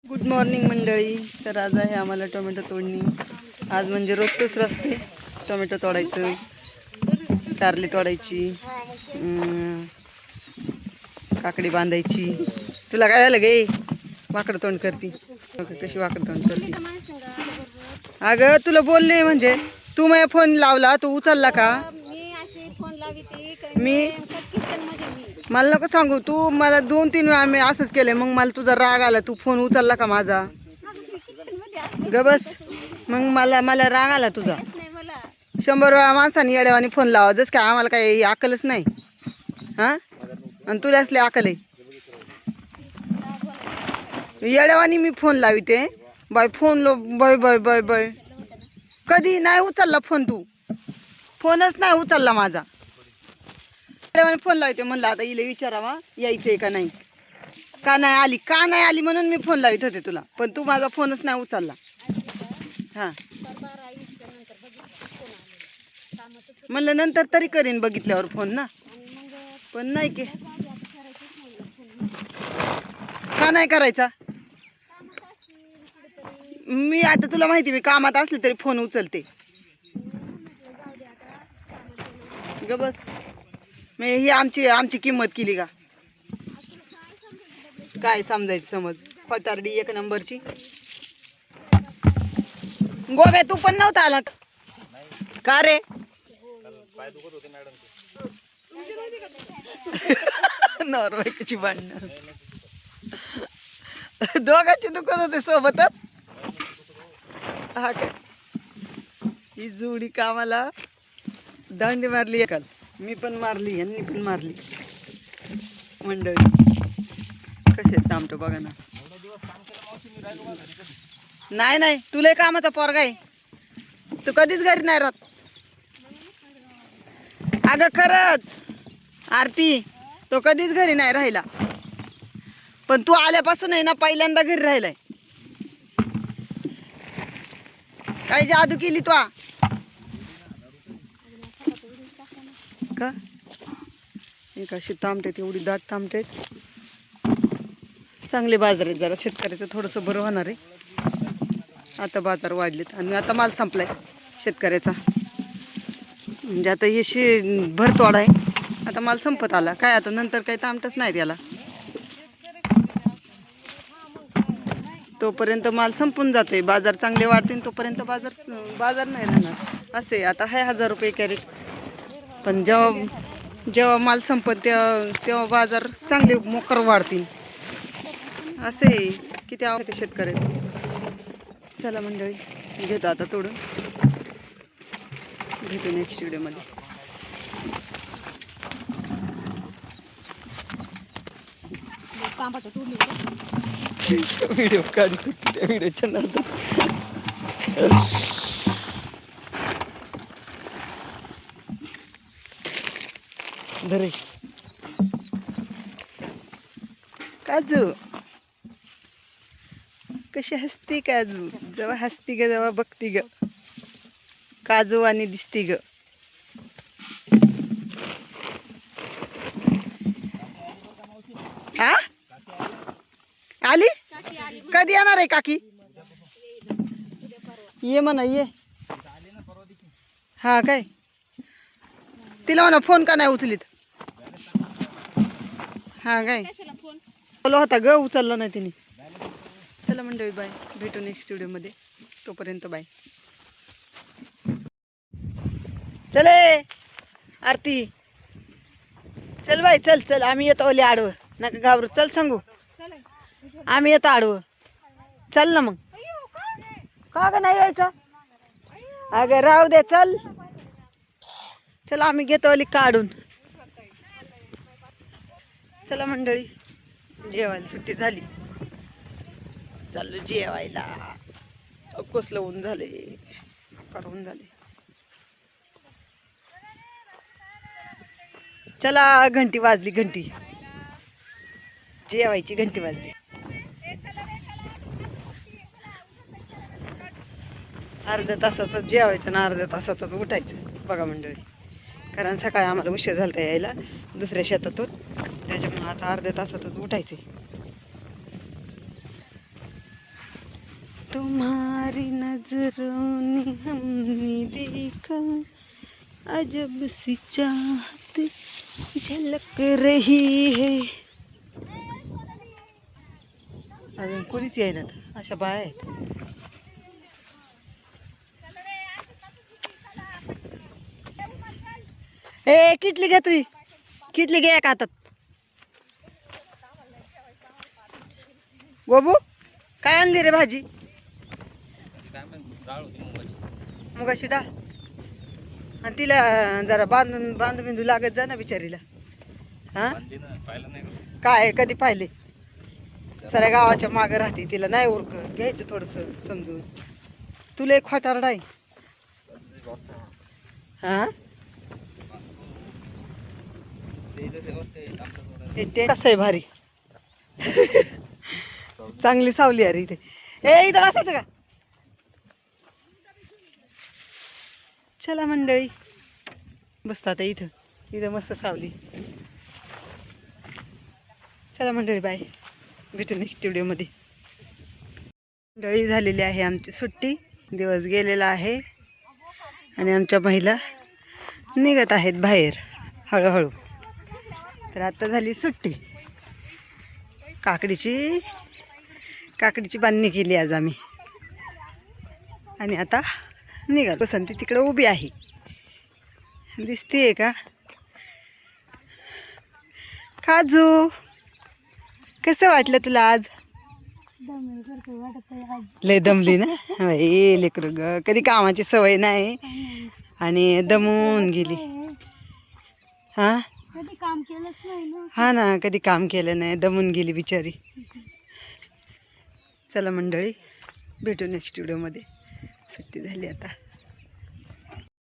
Good morning मंडळी. तर आज आहे आम्हाला टोमॅटो तोडणी. आज म्हणजे रोजचंच रस्ते, टोमॅटो तोडायचं, कारली तोडायची, काकडी बांधायची. तुला काय झालं गे? वाकड तोंड करती कशी वाकड तोंड करती. अगं तुला बोलले म्हणजे तू माझ्या फोन लावला, तू उचलला का? मी मला नको सांगू, तू मला 2-3 वेळा मी असंच केलंय. मग मला तुझा राग आला, तू फोन उचलला का माझा? ग बस. मग मला राग आला तुझा. 100 वेळा माणसाने येड्यावानी फोन लावा, जस काय आम्हाला काही अकलच नाही. हा, आणि तुला असले अकल आहे. येड्यावानी मी फोन लाविते बाय. फोन लो बाय बाय बाय बाय. कधी नाही उचलला फोन, तू फोनच नाही उचलला माझा. फोन लावते म्हणलं आता इले विचारावा यायचंय का नाही, का नाही आली म्हणून मी फोन लावित होते तुला, पण तू माझा फोनच नाही उचलला. हा, म्हणलं नंतर तरी करीन बघितल्यावर फोन ना, पण नाही की. का नाही करायचा? मी आता तुला माहिती, मी कामात असले तरी फोन उचलते. ग बस. मी ही आमची किंमत केली का काय समजायचं? समज फटारडी 1 नंबरची. गोव्या तू पण नव्हता आला का रे? नॉर्वेची भांडण दोघांची दुखत होते सोबतच. हा काय, ही जोडी कामाला दांडी मारली एकाल. मी पण मारली, यांनी पण मारली. मंडळी कसे तामटो बघा ना. नाही तुला कामाचा पोरगा आहे, तू कधीच घरी नाही राहत. अगं खरंच आरती, तो कधीच घरी नाही राहिला, पण तू आल्यापासून आहे ना पहिल्यांदा घरी राहिलाय. काय जादू केली तू का? एक अशी तामटेत, एवढी दाट तामटेत. चांगले बाजार आहेत, जरा शेतकऱ्याचं थोडंसं बरं होणार आहे. आता बाजार वाढलेत आणि आता माल संपलाय शेतकऱ्याचा. म्हणजे आता हे भरतोड आहे, आता माल संपत आला. काय आता नंतर काही तामटच नाही त्याला, तोपर्यंत माल संपून जाते. बाजार चांगले वाढतील तोपर्यंत बाजार नाही राहणार. असे आता आहे 1000 रुपये कॅरेट, पण जेव्हा माल संपत तेव्हा बाजार चांगले मोकर वाढतील. असे किती आवडते शेतकऱ्याचं. चला मंडळी, घेतो आता तोडून. भेटू नेक्स्ट व्हिडिओमध्ये. व्हिडिओ काढतो त्या व्हिडिओच्या नंतर. धरे काजू कशी हसती काजू, जेव्हा हसती ग जेव्हा बघती ग काजू आणि दिसती ग. आ आली? कधी येणार आहे काकी? ये म्हणा ये. हा काय, तिला म्हणा फोन का नाही उचलीत? हा काय बोलला होता ग, उचलला नाही तिने. चला मंडळी बाय, भेटू नेक्स्ट व्हिडिओमध्ये. तोपर्यंत बाय. चले आरती, चल बाय, चल चल. आम्ही येतो ओले आडवं, नका घाबरू. चल सांगू, आम्ही येतो आडवं. चल ना मग. का ग नाही यायचं? अगं राहू दे, चल चल. आम्ही घेतो ओली काढून. चला मंडळी, जेवायला सुट्टी झाली, चाललो जेवायला. कसलं ऊन झाले, करवून झाले. चला, घंटी वाजली, घंटी जेवायची घंटी वाजली. अर्ध्या तासातच जेवायचं ना अर्ध्या तासातच उठायचं बघा मंडळी. कारण सकाळी आम्हाला उशीर झाला यायला दुसऱ्या शेतातून, त्याच्यामुळे आता अर्ध्या तासातच उठायचे. तुम्हारी नजरों ने हमने देखा अजब सी चाहत झलक रही है. अजून कोणीच येईनात, अशा बाया आहेत. ए किटली घ्या तुझी, किटली घ्या का हातात. बाबू काय आणली रे भाजी? मुगाची डाळ. आणि तिला जरा बांधून बिंदू लागत जा ना बिचारीला. हा काय कधी पाहिले? साऱ्या गावाच्या मागं राहते, तिला नाही उरक घ्यायचं थोडंसं समजून. तुला एक खोटारडा आहे. हा कसं आहे भारी. चांगली सावली अरे इथे. ए इथं बसायचं का? चला मंडळी बसतात इथं, इथं मस्त सावली. चला मंडळी बाय, भेटू नेक्स्ट व्हिडिओमध्ये. मंडळी झालेली आहे आमची सुट्टी, दिवस गेलेला आहे आणि आमच्या महिला निघत आहेत बाहेर हळूहळू. तर आता झाली सुट्टी. काकडीची बांधणी केली आज आम्ही आणि आता निघालो. बसंती तिकडे उभी आहे, दिसतीये का? काजू कसं वाटलं तुला आज? लय दमली ना बाई लेकरं ग, कधी कामाची सवय नाही आणि दमून गेली. हा कधी काम केलंच नाही ना. हा ना, कधी काम केलं नाही, दमून गेली बिचारी. चला मंडळी भेटू नेक्स्ट व्हिडिओमध्ये. सुट्टी झाली आता.